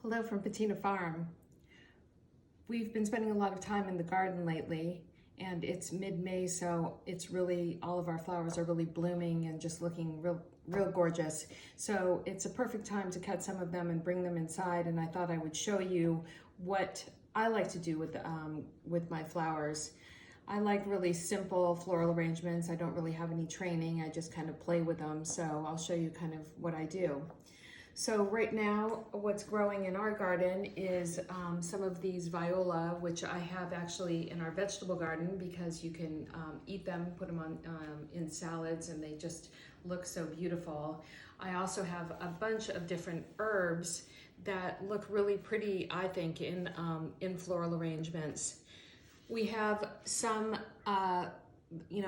Hello from Patina Farm. We've been spending a lot of time in the garden lately, and it's mid-May, so it's really, all of our flowers are really blooming and just looking real gorgeous. So it's a perfect time to cut some of them and bring them inside, and I thought I would show you what I like to do with my flowers. I like really simple floral arrangements. I don't really have any training. I just kind of play with them, so I'll show you kind of what I do. So right now, what's growing in our garden is some of these Viola, which I have actually in our vegetable garden because you can eat them, put them on in salads, and they just look so beautiful. I also have a bunch of different herbs that look really pretty, I think, in floral arrangements. We have some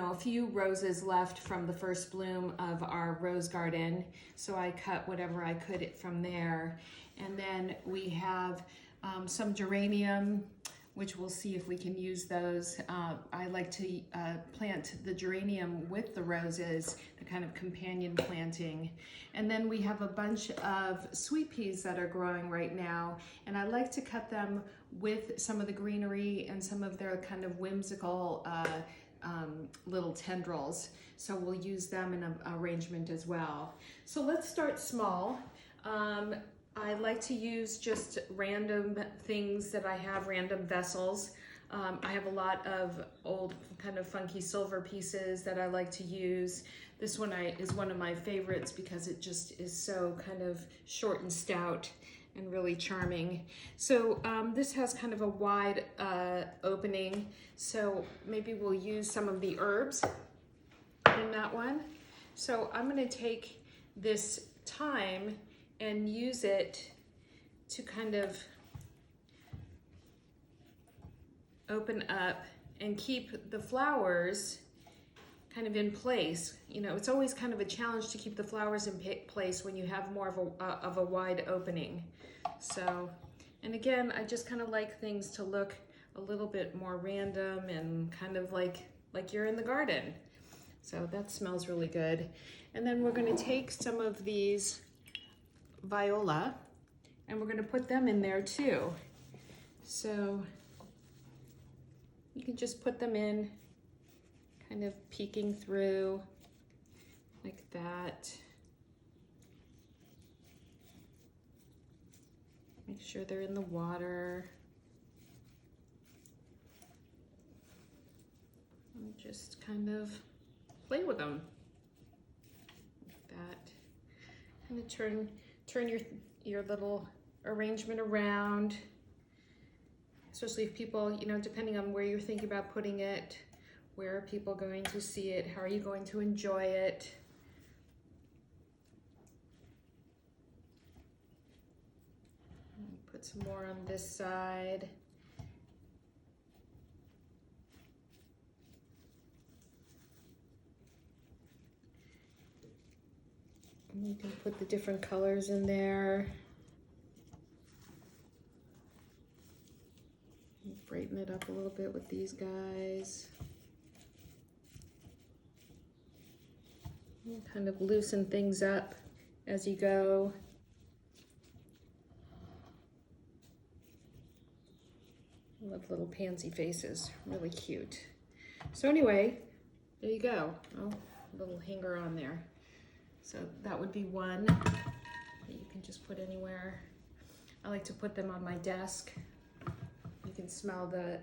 a few roses left from the first bloom of our rose garden, so I cut whatever I could from there. And then we have some geranium, which we'll see if we can use those. I like to plant the geranium with the roses, the kind of companion planting. And then we have a bunch of sweet peas that are growing right now, and I like to cut them with some of the greenery and some of their kind of whimsical little tendrils. So we'll use them in an arrangement as well. So let's start small. I like to use just random things that I have, random vessels. I have a lot of old kind of funky silver pieces that I like to use. This one is one of my favorites because it just is so kind of short and stout and really charming. So this has kind of a wide opening, so maybe we'll use some of the herbs in that one. So I'm going to take this thyme and use it to kind of open up and keep the flowers kind of in place. You know, it's always kind of a challenge to keep the flowers in place when you have more of a wide opening. So, and again, I just kind of like things to look a little bit more random and kind of like you're in the garden. So that smells really good. And then we're going to take some of these Viola and we're going to put them in there too. So you can just put them in, kind of peeking through like that. Make sure they're in the water. And just kind of play with them like that. Kind of turn your little arrangement around, especially if people, depending on where you're thinking about putting it, where are people going to see it, how are you going to enjoy it. Put some more on this side. And you can put the different colors in there. Brighten it up a little bit with these guys. And kind of loosen things up as you go. I love little pansy faces, really cute. So anyway, there you go. Oh, a little hanger on there. So that would be one that you can just put anywhere. I like to put them on my desk. You can smell the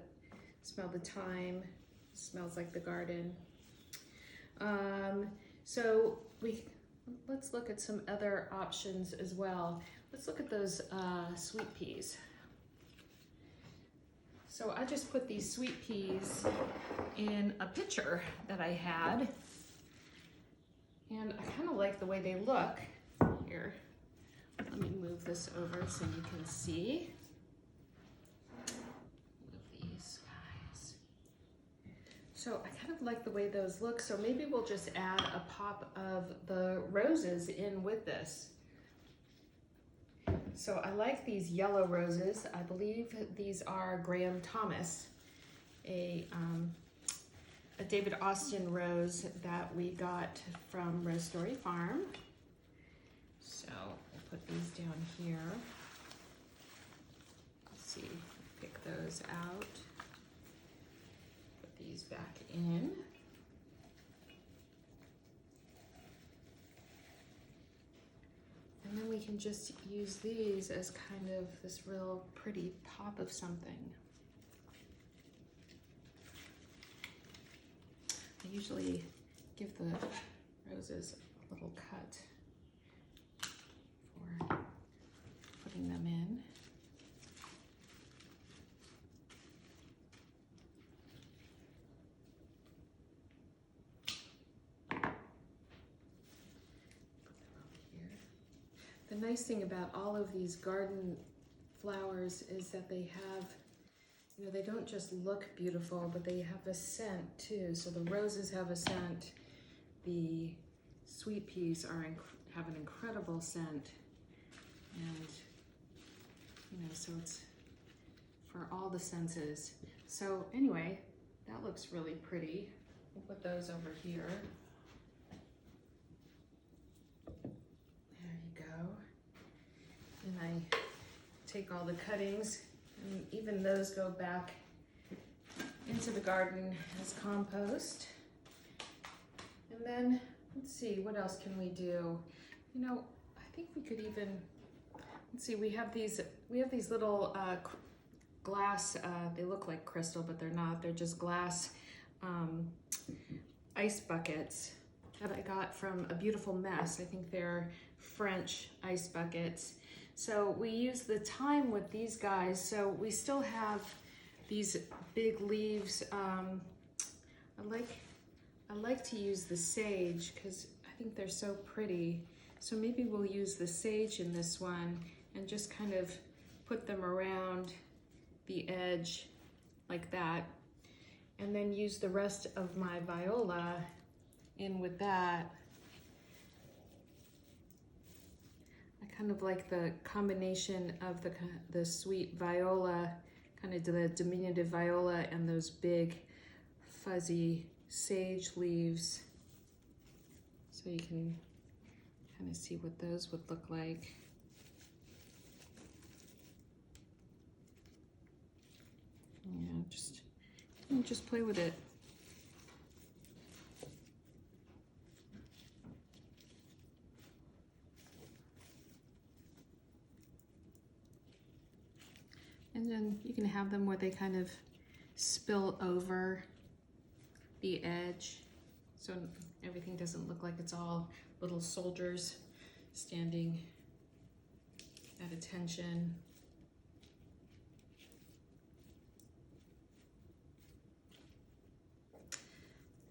thyme. It smells like the garden. So let's look at some other options as well. Let's look at those sweet peas. So I just put these sweet peas in a pitcher that I had, and I kind of like the way they look. Here, let me move this over so you can see. Move these guys. So I kind of like the way those look, so maybe we'll just add a pop of the roses in with this. So I like these yellow roses. I believe these are Graham Thomas, a David Austin rose that we got from Rose Story Farm. So we'll put these down here. see, pick those out. Put these back in. And then we can just use these as kind of this real pretty pop of something. I usually give the roses a little cut for putting them in. The nice thing about all of these garden flowers is that they have, you know, they don't just look beautiful, but they have a scent too. So the roses have a scent. The sweet peas have an incredible scent. And, you know, so it's for all the senses. So anyway, that looks really pretty. We'll put those over here. And I take all the cuttings, and even those go back into the garden as compost. And then, let's see, what else can we do? You know, I think we could even, let's see, we have these little glass, they look like crystal, but they're not. They're just glass ice buckets that I got from A Beautiful Mess. I think they're French ice buckets. So we use the thyme with these guys. So we still have these big leaves. I like to use the sage because I think they're so pretty. So maybe we'll use the sage in this one and just kind of put them around the edge like that. And then use the rest of my viola in with that. Kind of like the combination of the sweet viola, kind of the diminutive viola, and those big fuzzy sage leaves. So you can kind of see what those would look like. Yeah, just play with it. And then you can have them where they kind of spill over the edge, so everything doesn't look like it's all little soldiers standing at attention.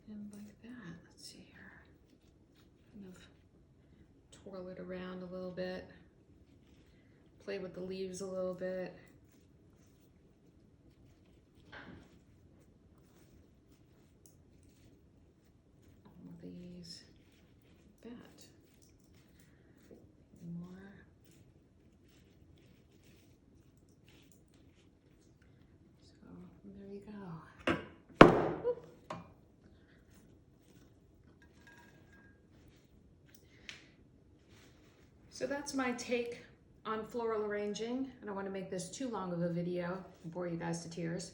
And like that, let's see here. Kind of twirl it around a little bit, play with the leaves a little bit. These, like that. More. So there you go. Whoop. So that's my take on floral arranging. I don't want to make this too long of a video and bore you guys to tears.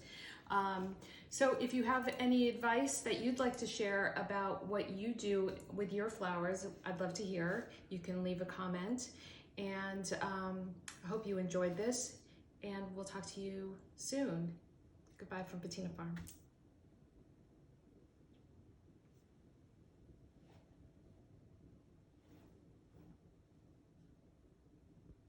So if you have any advice that you'd like to share about what you do with your flowers, I'd love to hear. You can leave a comment, and I hope you enjoyed this, and we'll talk to you soon. Goodbye from Patina Farm.